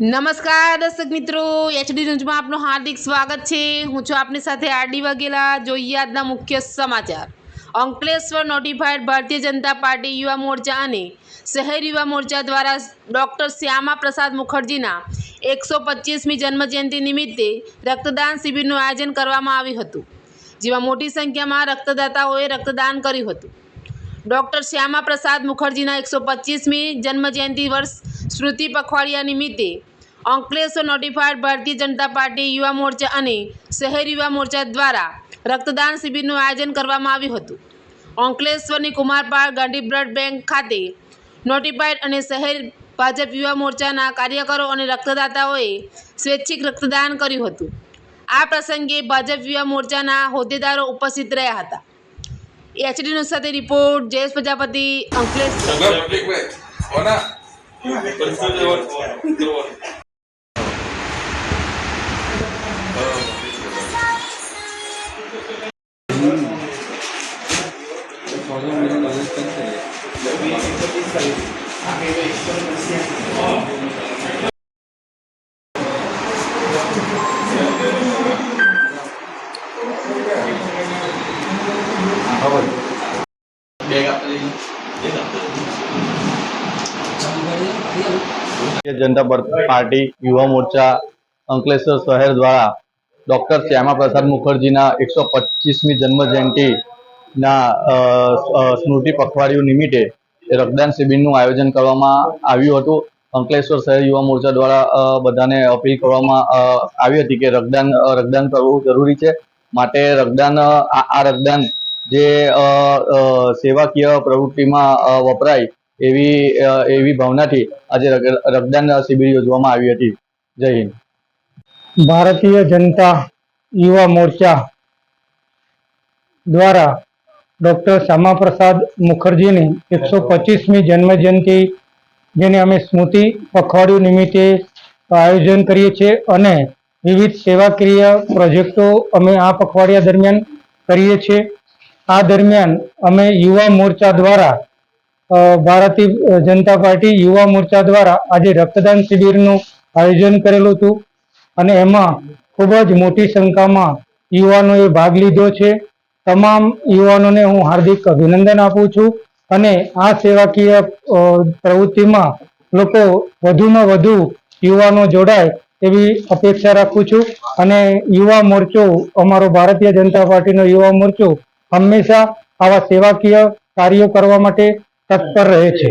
નમસ્કાર દર્શક મિત્રો, એચડી ન્યૂઝમાં આપનું હાર્દિક સ્વાગત છે। હું છું આપની સાથે આરડી વાઘેલા। જોઈએ આજના મુખ્ય સમાચાર। અંકલેશ્વર નોટિફાઈડ ભારતીય જનતા પાર્ટી યુવા મોરચા અને શહેર યુવા મોરચા દ્વારા ડૉક્ટર શ્યામા પ્રસાદ મુખર્જીના 125મી જન્મજયંતિ નિમિત્તે રક્તદાન શિબિરનું આયોજન કરવામાં આવ્યું હતું, જેમાં મોટી સંખ્યામાં રક્તદાતાઓએ રક્તદાન કર્યું હતું। ડૉક્ટર શ્યામા પ્રસાદ મુખર્જીના 125મી જન્મજયંતિ વર્ષ સ્મૃતિ પખવાડિયા નિમિત્તે અંકલેશ્વર નોટિફાઈડ ભારતીય જનતા પાર્ટી યુવા મોરચા અને શહેર યુવા મોરચા દ્વારા રક્તદાન શિબિરનું આયોજન કરવામાં આવ્યું હતું। અંકલેશ્વરની કુમારપાળ ગાંધી બ્લડ બેંક ખાતે નોટિફાઈડ અને શહેર ભાજપ યુવા મોરચાના કાર્યકરો અને રક્તદાતાઓએ સ્વૈચ્છિક રક્તદાન કર્યું હતું। આ પ્રસંગે ભાજપ યુવા મોરચાના હોદ્દેદારો ઉપસ્થિત રહ્યા હતા। એચડી ન્યૂઝ સાથે રિપોર્ટ જયેશ પ્રજાપતિ, અંકલેશ્વર। जनता पार्टी युवा मोर्चा अंकलेश्वर शहर द्वारा डॉक्टर श्यामा प्रसाद मुखर्जी 125मी जन्म जयंती स्मृति पखवाड़िया निमित्ते रक्तदान शिबिर आयोजन करवामां आव्युं हतुं। अंकलेश्वर शहर युवा मोर्चा द्वारा बधाने अपील करवामां आवी हती के रक्तदान करवुं जरूरी छे। माटे रक्तदान जे सेवाकीय प्रवृत्तिमां वपराय एवी भावनाथी आज रक्तदान शिबिर योजवामां आवी हती। जय हिंद। भारतीय जनता युवा मोर्चा द्वारा डॉक्टर श्यामा प्रसाद मुखर्जी ने 125मी जन्म जयंती जेने अमे स्मृति पखवाड़िया निमित्ते आयोजन करीए छे अने विविध सेवाकीय प्रोजेक्टो अमे आ पखवाड़िया दरमियान करीए छे। आ दरमियान अमे युवा मोर्चा द्वारा भारतीय जनता पार्टी युवा मोर्चा द्वारा आज रक्तदान शिबिरનું आयोजन करेલું હતું અને એમાં ખૂબ જ મોટી સંખ્યામાં યુવાનોએ ભાગ લીધો છે। તમામ યુવાનોને હું હાર્દિક અભિનંદન આપું છું અને આ સેવાકીય પ્રવૃત્તિમાં લોકો વધુમાં વધુ યુવાનો જોડાય એવી અપેક્ષા રાખું છું અને યુવા મોરચો અમારો ભારતીય જનતા પાર્ટીનો યુવા મોરચો હંમેશા આવા સેવાકીય કાર્યો કરવા માટે તત્પર રહે છે।